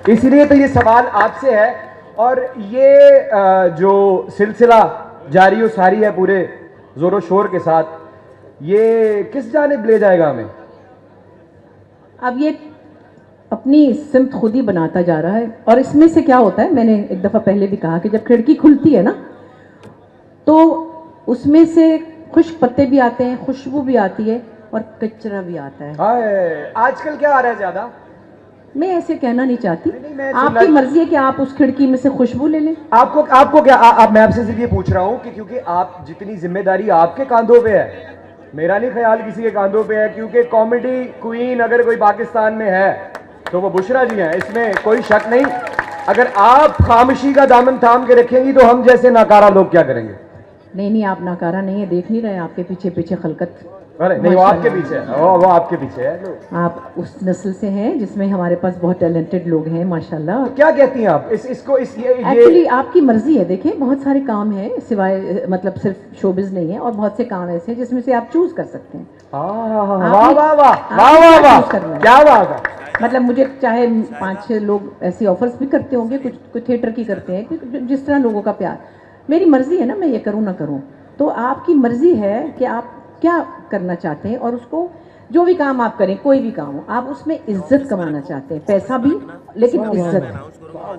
इसीलिए तो ये सवाल आपसे है। और ये जो सिलसिला जारी व सारी है पूरे जोरों शोर के साथ, ये किस जानिब ले जाएगा हमें? अब ये अपनी सिमत खुद ही बनाता जा रहा है। और इसमें से क्या होता है, मैंने एक दफ़ा पहले भी कहा कि जब खिड़की खुलती है ना, तो उसमें से खुश्क पत्ते भी आते हैं, खुशबू भी आती है और कचरा भी आता है। हाय, आजकल क्या आ रहा है ज्यादा? मैं ऐसे कहना नहीं चाहती, नहीं, मैं आपकी मर्जी है कि आप उस खिड़की में से खुशबू ले लें। आपको क्या मैं आपसे सिर्फ ये पूछ रहा हूं कि क्योंकि आप जितनी जिम्मेदारी आपके कांधों पे है, मेरा नहीं ख्याल किसी के कांधों पे है, क्योंकि कॉमेडी क्वीन अगर कोई पाकिस्तान में है तो वो बुशरा जी हैं, इसमें कोई शक नहीं। अगर आप खामोशी का दामन थाम के रखेंगी तो हम जैसे नाकारा लोग क्या करेंगे? नहीं, आप नाकारा नहीं है, देख नहीं रहे आपके पीछे पीछे खलकत। अरे नहीं, वो आपके पीछे है, वो आपके पीछे है। आप उस नस्ल से हैं जिसमें हमारे पास बहुत टैलेंटेड लोग हैं माशाल्लाह। तो क्या कहती हैं आप इसको? एक्चुअली आपकी मर्जी है। देखिए, बहुत सारे काम हैं सिवाय, मतलब सिर्फ शोबिज नहीं है, और बहुत से काम ऐसे हैं जिसमें से आप चूज कर सकते हैं। वाह वाह वाह वाह वाह, क्या बात है। मतलब मुझे चाहे 5-6 लोग ऐसी ऑफर्स भी करते होंगे, कुछ थिएटर की करते हैं, जिस तरह लोगों का प्यार। मेरी मर्जी है ना, मैं ये करूँ ना करूँ। तो आपकी मर्जी है कि आप क्या करना चाहते हैं, और उसको जो भी काम आप करें, कोई भी काम हो, आप उसमें इज्जत कमाना चाहते हैं, पैसा भी लेकिन इज्जत।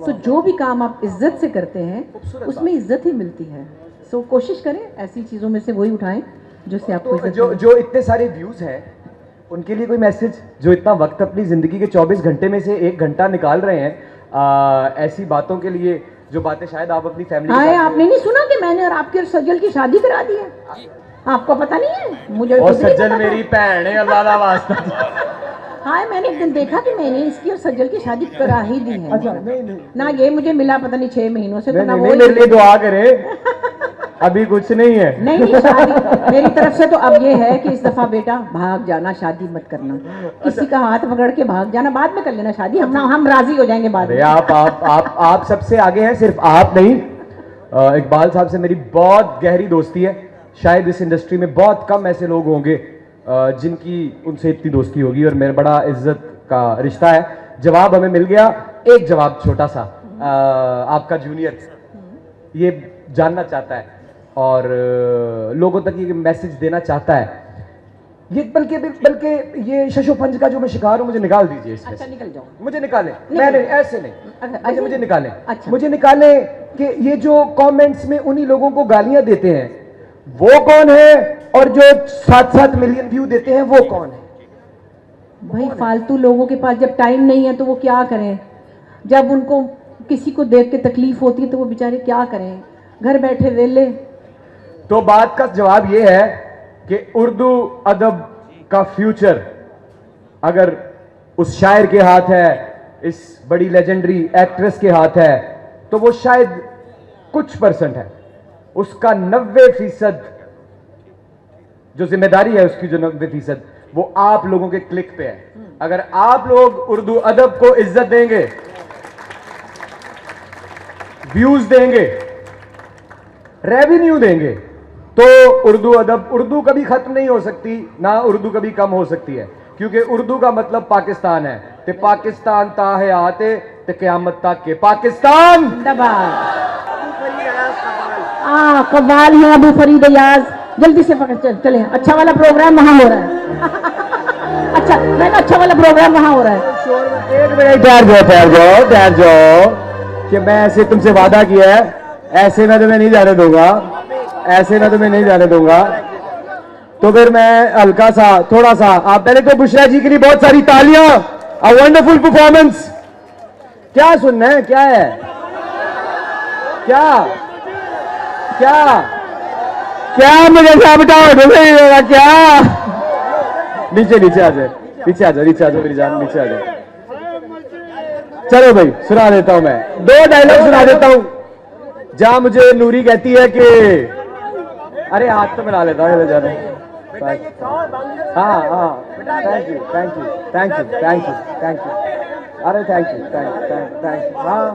तो जो भी काम आप इज्जत से करते हैं उसमें इज्जत ही मिलती है। सो कोशिश करें ऐसी चीज़ों में से वही उठाएं जो से आपको तो जो इतने सारे व्यूज हैं उनके लिए कोई मैसेज, जो इतना वक्त अपनी जिंदगी के 24 घंटे में से 1 घंटा निकाल रहे हैं ऐसी बातों के लिए, जो बातें शायद आप अपनी फैमिली के साथ। आपने नहीं सुना कि मैंने और आपके और सज्जल की शादी करा दी है? आपको पता नहीं है? मुझे और सज्जल मेरी भैन है, अल्लाह दा वास्ता। हाँ, मैंने एक दिन देखा कि मैंने इसकी और सज्जल की शादी करा ही दी है। अच्छा, नहीं ना, ये मुझे मिला पता नहीं 6 महीनों से, तो ना वो मेरे लिए दुआ करे, अभी कुछ नहीं है। नहीं, शादी मेरी तरफ से तो अब ये है कि इस दफा बेटा भाग जाना, शादी मत करना। किसी का हाथ पकड़ के भाग जाना, बाद में कर लेना शादी, हम राजी हो जाएंगे बाद में। आप सबसे आगे हैं, सिर्फ आप नहीं। इकबाल साहब से मेरी बहुत गहरी दोस्ती है। शायद इस इंडस्ट्री में बहुत कम ऐसे लोग होंगे जिनकी उनसे इतनी दोस्ती होगी, और मेरा बड़ा इज्जत का रिश्ता है। जवाब हमें मिल गया, एक जवाब छोटा सा। आपका जूनियर ये जानना चाहता है और लोगों तक ये मैसेज देना चाहता है, ये बल्कि ये शशोपंज का जो मैं शिकार हूं, मुझे निकाल दीजिए इसमें। अच्छा, निकल जाओ। मुझे निकालें, मैं नहीं, ऐसे नहीं, मुझे निकालें। अच्छा, मुझे निकालें कि ये जो कमेंट्स में उन्हीं लोगों को गालियां देते हैं वो कौन है, और जो 7-7 मिलियन व्यू देते हैं वो कौन है? भाई फालतू लोगों के पास जब टाइम नहीं है तो वो क्या करें? जब उनको किसी को देख के तकलीफ होती है तो वो बेचारे क्या करें, घर बैठे वेले। तो बात का जवाब ये है कि उर्दू अदब का फ्यूचर अगर उस शायर के हाथ है, इस बड़ी लेजेंडरी एक्ट्रेस के हाथ है, तो वो शायद कुछ परसेंट है। उसका 90% जो जिम्मेदारी है, उसकी जो 90% वो आप लोगों के क्लिक पे है। अगर आप लोग उर्दू अदब को इज्जत देंगे, व्यूज देंगे, रेवेन्यू देंगे, तो उर्दू कभी खत्म नहीं हो सकती, ना उर्दू कभी कम हो सकती है। क्योंकि उर्दू का मतलब पाकिस्तान है, ते पाकिस्तान ता है आते ते क़यामत तक के पाकिस्तान कव्वाल है अबू फरीद अयाज। जल्दी से पकड़ चले, अच्छा वाला प्रोग्राम वहां हो रहा है। अच्छा, मैं अच्छा वाला प्रोग्राम वहां हो रहा है। एक मिनट, ठहर जाओ कि मैं ऐसे तुमसे वादा किया है, ऐसे मैं तुम्हें नहीं जाने दूंगा, ऐसे मैं तुम्हें नहीं जाने दूंगा। तो फिर मैं हल्का सा, थोड़ा सा, आप पहले तो बुशरा जी के लिए बहुत सारी तालियां, अ वंडरफुल परफॉर्मेंस। क्या सुनना है, क्या है, क्या क्या क्या मुझे क्या बताओ, क्या? नीचे आ जाओ मेरी जान, नीचे आ जाओ। चलो भाई, सुना देता हूं मैं 2 डायलॉग सुना देता हूं, जहां मुझे नूरी कहती है कि अरे हाथ तो मिला लेता हूं जाने। हाँ, थैंक यू। अरे थैंक यू। हाँ,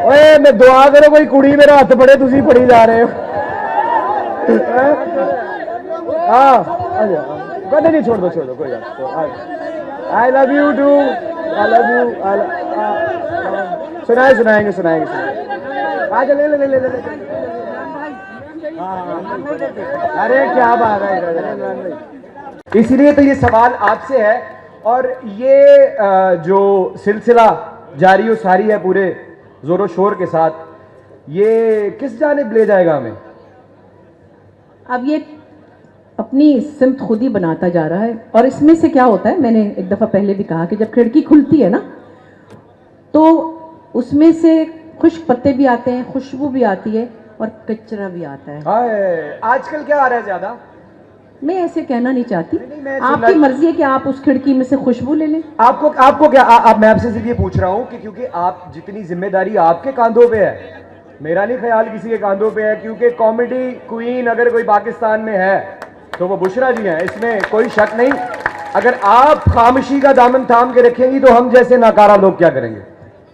ओए मैं दुआ करो कोई कुड़ी मेरा हाथ पड़े, तुसी पड़ी जा रहे हो। हाँ, नहीं, छोड़ दो कोई बात। I love you too. I love you. सुनाएंगे सुनाएंगे। आज ले ले ले ले ले। अरे क्या बात है। इसीलिए तो ये सवाल आपसे है, और ये जो सिलसिला जारी और सारी है पूरे जोरों शोर के साथ, ये किस जानिब ले जाएगा हमें? अब ये अपनी सिमत खुद ही बनाता जा रहा है। और इसमें से क्या होता है, मैंने एक दफ़ा पहले भी कहा कि जब खिड़की खुलती है ना, तो उसमें से खुश्क पत्ते भी आते हैं, खुशबू भी आती है और कचरा भी आता है। हाय, आजकल क्या आ रहा है ज्यादा? मैं ऐसे कहना नहीं चाहती, मैं आपकी मर्जी है कि आप उस खिड़की में से खुशबू ले लें। आपको क्या आप, मैं आपसे सिर्फ ये पूछ रहा हूं कि क्योंकि आप जितनी जिम्मेदारी आपके कांधों पे है, मेरा नहीं ख्याल किसी के कांधों पे है, क्योंकि कॉमेडी क्वीन अगर कोई पाकिस्तान में है तो वो बुशरा जी हैं, इसमें कोई शक नहीं। अगर आप खामोशी का दामन थाम के रखेंगी तो हम जैसे नाकारा लोग क्या करेंगे?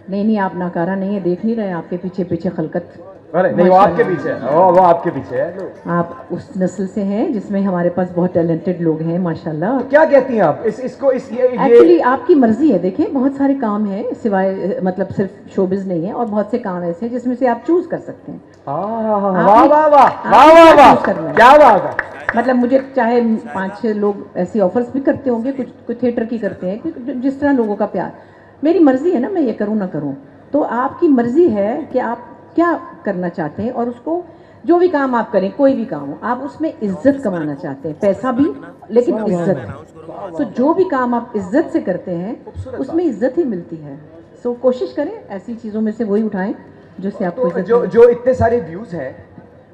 नहीं, आप नाकारा नहीं है, देख नहीं रहे आपके पीछे पीछे खलकत। अरे नहीं, वो आपके पीछे है, वो आपके पीछे है। आप उस नस्ल से हैं जिसमें हमारे पास बहुत टैलेंटेड लोग हैं माशाल्लाह। तो क्या कहती हैं आप इसको? एक्चुअली आपकी मर्जी है। देखिए, बहुत सारे काम हैं सिवाय मतलब सिर्फ शोबिज नहीं है, और बहुत से काम ऐसे हैं जिसमें से आप चूज कर सकते हैं। वाह वाह वाह वाह वाह, क्या बात है। मतलब मुझे चाहे 5-6 लोग ऐसी ऑफर्स भी करते होंगे, कुछ थिएटर की करते हैं, जिस तरह लोगों का प्यार। मेरी मर्जी है ना, मैं ये करूँ ना करूँ। तो आपकी मर्जी है कि आप क्या करना चाहते हैं, और उसको जो भी काम आप करें, कोई भी काम हो, आप उसमें इज्जत कमाना चाहते हैं, पैसा भी लेकिन इज्जत। तो जो भी काम आप इज्जत से करते हैं उसमें इज्जत ही मिलती है। सो कोशिश करें ऐसी चीज़ों में से वही उठाएं जिससे आपको इज्जत जो जो इतने सारे व्यूज हैं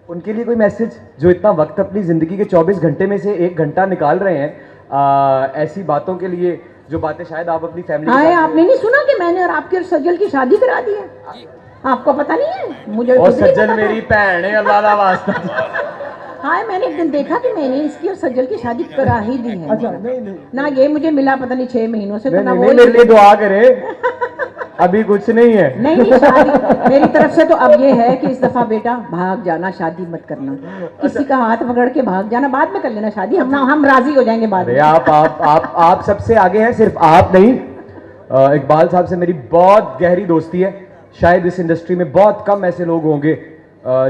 उनके लिए कोई मैसेज, जो इतना वक्त अपनी जिंदगी के 24 घंटे में से 1 घंटा निकाल रहे हैं ऐसी बातों के लिए, जो बातें शायद आप अपनी फैमिली। हाँ, आपने नहीं सुना कि मैंने और आपके और सज्जल की शादी करा दी है? आपको पता नहीं है? मुझे और सज्जल मेरी भैन है, अल्लाह दा वास्ता। हाँ, मैंने एक दिन देखा कि मैंने इसकी और सज्जल की शादी करा ही दी है। अच्छा, नहीं ना ये मुझे मिला पता नहीं 6 महीनों से, तो ना वो मेरे लिए दुआ करे, अभी कुछ नहीं है। नहीं, शादी मेरी तरफ से तो अब ये है कि इस दफा बेटा भाग जाना, शादी मत करना। किसी का हाथ पकड़ के भाग जाना, बाद में कर लेना शादी, हम राजी हो जाएंगे बाद में। आप सबसे आगे हैं, सिर्फ आप नहीं। इकबाल साहब से मेरी बहुत गहरी दोस्ती है, शायद इस इंडस्ट्री में बहुत कम ऐसे लोग होंगे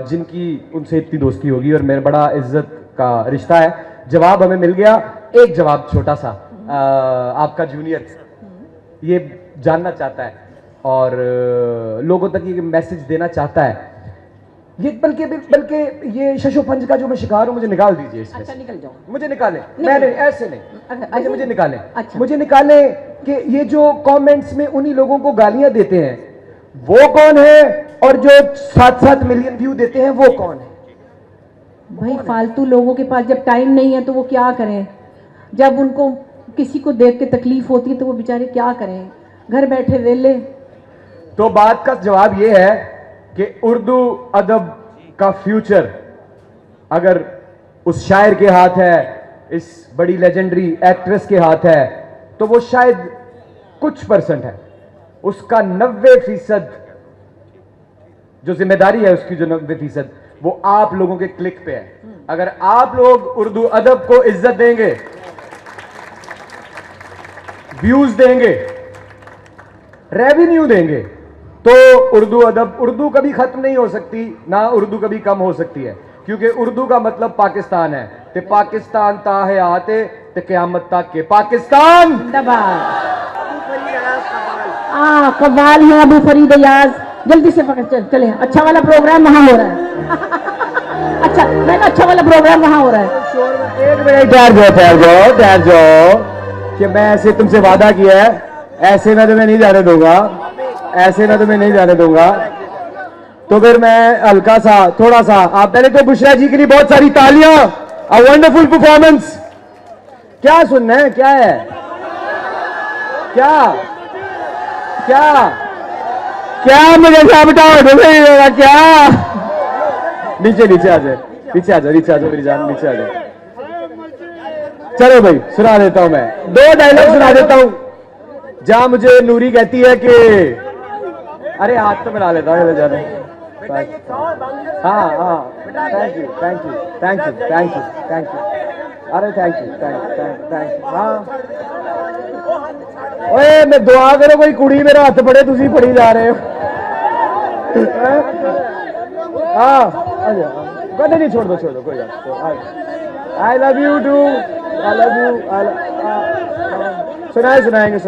जिनकी उनसे इतनी दोस्ती होगी, और मेरा बड़ा इज्जत का रिश्ता है। जवाब हमें मिल गया, एक जवाब छोटा सा, आपका जूनियर ये जानना चाहता है और लोगों तक ये मैसेज देना चाहता है। ये बल्कि ये शशोपंज का जो मैं शिकार हूं, मुझे निकाल दीजिए इसमें। अच्छा, निकल जाओ। मुझे निकालें, मैंने ऐसे नहीं, अच्छा, मुझे निकालें। अच्छा। मुझे निकालें कि ये जो कमेंट्स में उन्हीं लोगों को गालियां देते हैं वो कौन है, और जो 7-7 मिलियन व्यू देते हैं वो कौन है? भाई, फालतू लोगों के पास जब टाइम नहीं है तो वो क्या करें? जब उनको किसी को देख के तकलीफ होती है तो वो बेचारे क्या करें? घर बैठे वेले। तो बात का जवाब ये है कि उर्दू अदब का फ्यूचर अगर उस शायर के हाथ है, इस बड़ी लेजेंडरी एक्ट्रेस के हाथ है, तो वो शायद कुछ परसेंट है। उसका 90% जो जिम्मेदारी है, उसकी जो 90% वो आप लोगों के क्लिक पे है। अगर आप लोग उर्दू अदब को इज्जत देंगे, व्यूज देंगे, रेवेन्यू देंगे, तो उर्दू कभी खत्म नहीं हो सकती, ना उर्दू कभी कम हो सकती है, क्योंकि उर्दू का मतलब पाकिस्तान है। ते पाकिस्तान ता है आते ते क़यामत तक के पाकिस्तान। कव्वाल है अबू फरीद अयाज, जल्दी से पकड़ चले। अच्छा वाला प्रोग्राम वहां हो रहा है। अच्छा, मैंने अच्छा वाला प्रोग्राम वहां हो रहा है। 1 मिनट ठहर जाओ कि मैं ऐसे तुमसे वादा किया है, ऐसे मैं तुम्हें नहीं जाने दूंगा, ऐसे मैं तुम्हें नहीं जाने दूंगा। तो फिर मैं हल्का सा, थोड़ा सा, आप पहले तो बुशरा जी के लिए बहुत सारी तालियां, अ वंडरफुल परफॉर्मेंस। क्या सुनना है, क्या है, क्या क्या क्या मुझे क्या बताओ, क्या? नीचे आ जाए, नीचे आ जाओ मेरी जान, नीचे आ जाओ। चलो भाई, सुना देता हूं मैं 2 डायलॉग सुना देता हूं, जहां मुझे नूरी कहती है कि अरे हाथ तो मिला लेता हूं जाने। हाँ, थैंक यू। अरे थैंक यू हाँ ओए मैं दुआ करो कोई कुड़ी मेरा हथ फड़े तुसी फड़ी जा रहे हो हाँ नहीं नहीं छोड़ दो कोई बात I love you too I love you सुनाएंगे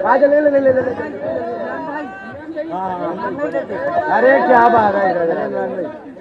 आजा ले अरे क्या बात है